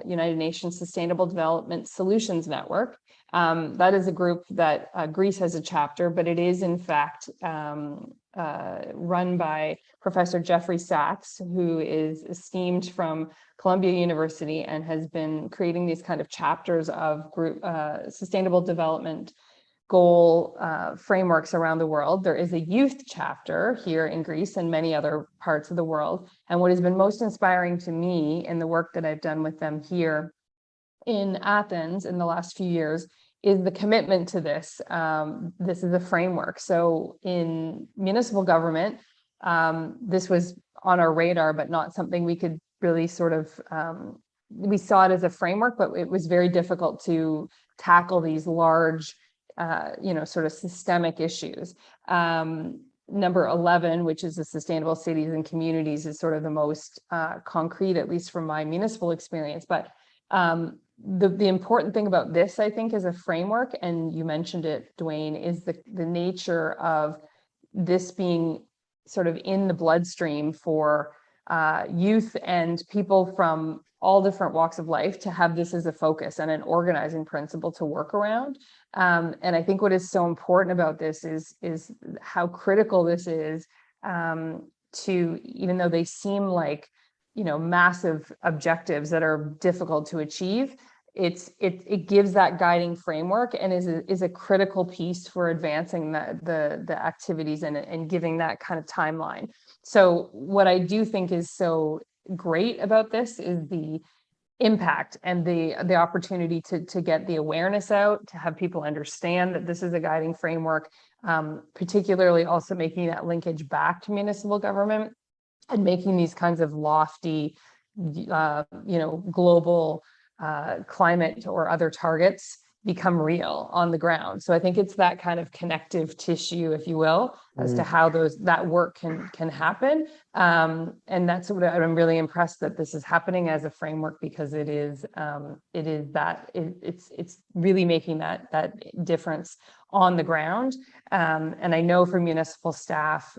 United Nations Sustainable Development Solutions Network. That is a group that Greece has a chapter, but it is in fact run by Professor Jeffrey Sachs, who is esteemed from Columbia University and has been creating these kind of chapters of group sustainable development goal frameworks around the world. There is a youth chapter here in Greece and many other parts of the world. And what has been most inspiring to me in the work that I've done with them here in Athens in the last few years is the commitment to this. This is a framework. So in municipal government, this was on our radar, but not something we could really sort of, we saw it as a framework, but it was very difficult to tackle these large, sort of systemic issues. Number 11, which is the sustainable cities and communities, is sort of the most concrete, at least from my municipal experience. But the important thing about this, I think, as a framework, and you mentioned it, Dwayne, is the nature of this being sort of in the bloodstream for youth and people from all different walks of life to have this as a focus and an organizing principle to work around. And I think what is so important about this is how critical this is to, even though they seem like, massive objectives that are difficult to achieve, it gives that guiding framework and is a critical piece for advancing the activities and giving that kind of timeline. So what I do think is so great about this is the impact and the opportunity to get the awareness out, to have people understand that this is a guiding framework, particularly also making that linkage back to municipal government and making these kinds of lofty, global climate or other targets become real on the ground. So I think it's that kind of connective tissue, if you will, as to how that work can happen. And that's what I'm really impressed that this is happening as a framework, because it's really making that difference on the ground. And I know for municipal staff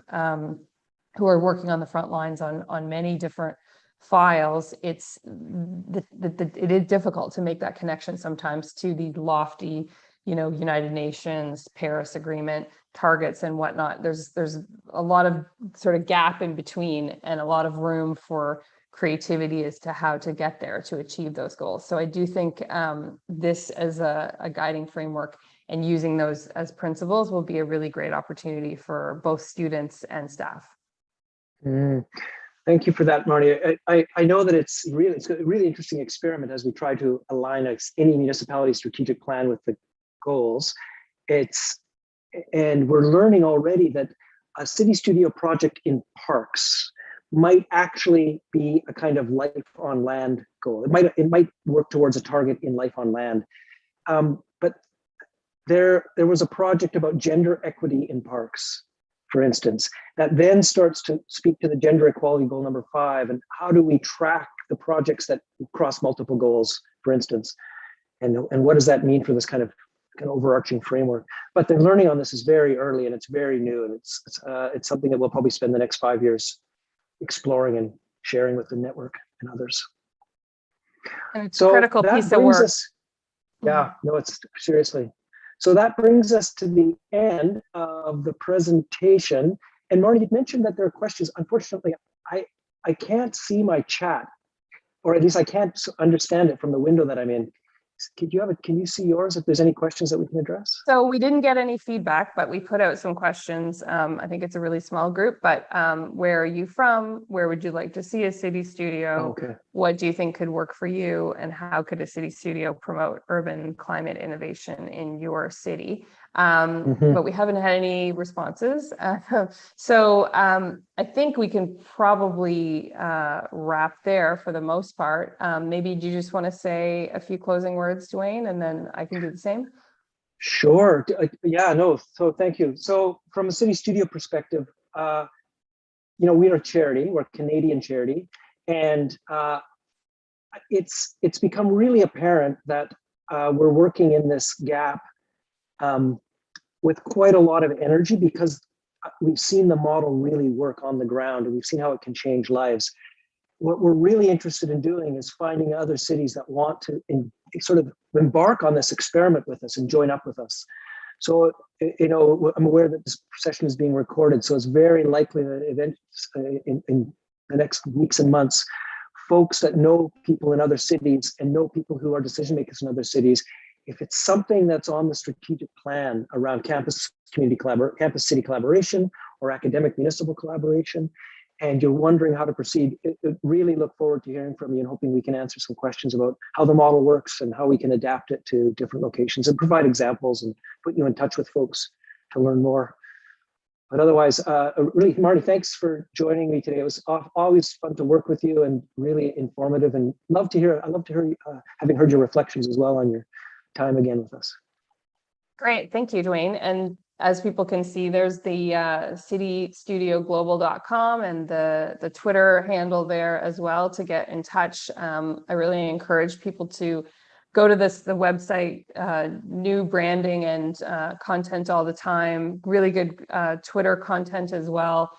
who are working on the front lines on many different files, it is difficult to make that connection sometimes to these lofty, United Nations, Paris Agreement targets and whatnot. There's a lot of sort of gap in between and a lot of room for creativity as to how to get there to achieve those goals. So I do think this as a guiding framework and using those as principles will be a really great opportunity for both students and staff. Thank you for that, Marnie. I know that it's a really interesting experiment as we try to align any municipality strategic plan with the goals. And we're learning already that a CityStudio project in parks might actually be a kind of life on land goal. It might work towards a target in life on land. But there was a project about gender equity in parks, for instance, that then starts to speak to the gender equality goal number 5, and how do we track the projects that cross multiple goals, for instance, and what does that mean for this kind of overarching framework. But the learning on this is very early and it's very new, and it's something that we'll probably spend the next 5 years exploring and sharing with the network and others. And it's a critical piece of work. No, it's seriously. So that brings us to the end of the presentation. And Marty, you mentioned that there are questions. Unfortunately, I can't see my chat, or at least I can't understand it from the window that I'm in. Can you see yours if there's any questions that we can address? So we didn't get any feedback, but we put out some questions. I think it's a really small group, but where are you from? Where would you like to see a CityStudio? Okay. What do you think could work for you? And how could a CityStudio promote urban climate innovation in your city? But we haven't had any responses. So I think we can probably wrap there for the most part. Maybe do you just want to say a few closing words, Dwayne, and then I can do the same? Sure. Yeah, no. So thank you. So from a CityStudio perspective, we are a charity. We're a Canadian charity, and it's become really apparent that we're working in this gap with quite a lot of energy, because we've seen the model really work on the ground, and we've seen how it can change lives. What we're really interested in doing is finding other cities that want to sort of embark on this experiment with us and join up with us. So, I'm aware that this session is being recorded, so it's very likely that events in the next weeks and months, folks that know people in other cities and know people who are decision makers in other cities, if it's something that's on the strategic plan around campus city collaboration or academic municipal collaboration, and you're wondering how to proceed, really look forward to hearing from you and hoping we can answer some questions about how the model works and how we can adapt it to different locations and provide examples and put you in touch with folks to learn more. But otherwise, really, Marty, thanks for joining me today. It was always fun to work with you and really informative, and I love to hear having heard your reflections as well on your time again with us. Great. Thank you, Dwayne. And as people can see, there's the citystudioglobal.com and the Twitter handle there as well to get in touch. I really encourage people to go to the website, new branding and content all the time, really good Twitter content as well.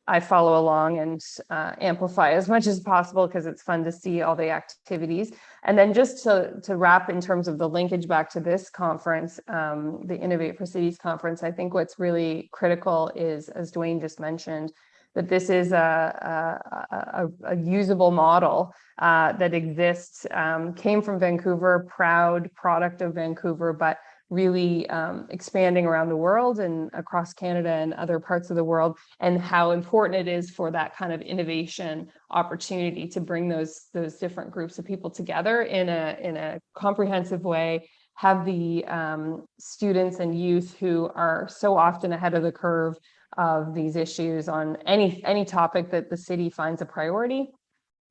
I follow along and amplify as much as possible because it's fun to see all the activities. And then just to wrap in terms of the linkage back to this conference, the Innovate for Cities conference, I think what's really critical is, as Dwayne just mentioned, that this is a usable model that exists, came from Vancouver, proud product of Vancouver, but really expanding around the world and across Canada and other parts of the world, and how important it is for that kind of innovation opportunity to bring those different groups of people together in a comprehensive way, have the students and youth who are so often ahead of the curve of these issues on any topic that the city finds a priority,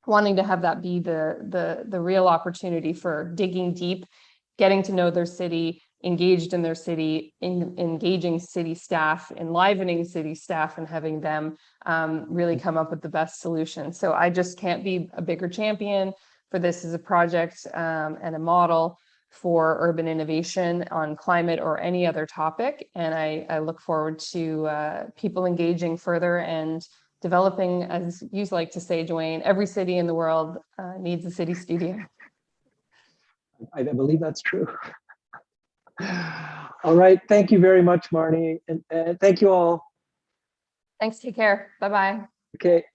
wanting to have that be the real opportunity for digging deep, getting to know their city, engaged in their city, engaging city staff, enlivening city staff, and having them really come up with the best solution. So I just can't be a bigger champion for this as a project and a model for urban innovation on climate or any other topic. And I look forward to people engaging further and developing, as you like to say, Dwayne, every city in the world needs a CityStudio. I believe that's true. All right. Thank you very much, Marnie. And thank you all. Thanks. Take care. Bye-bye. Okay.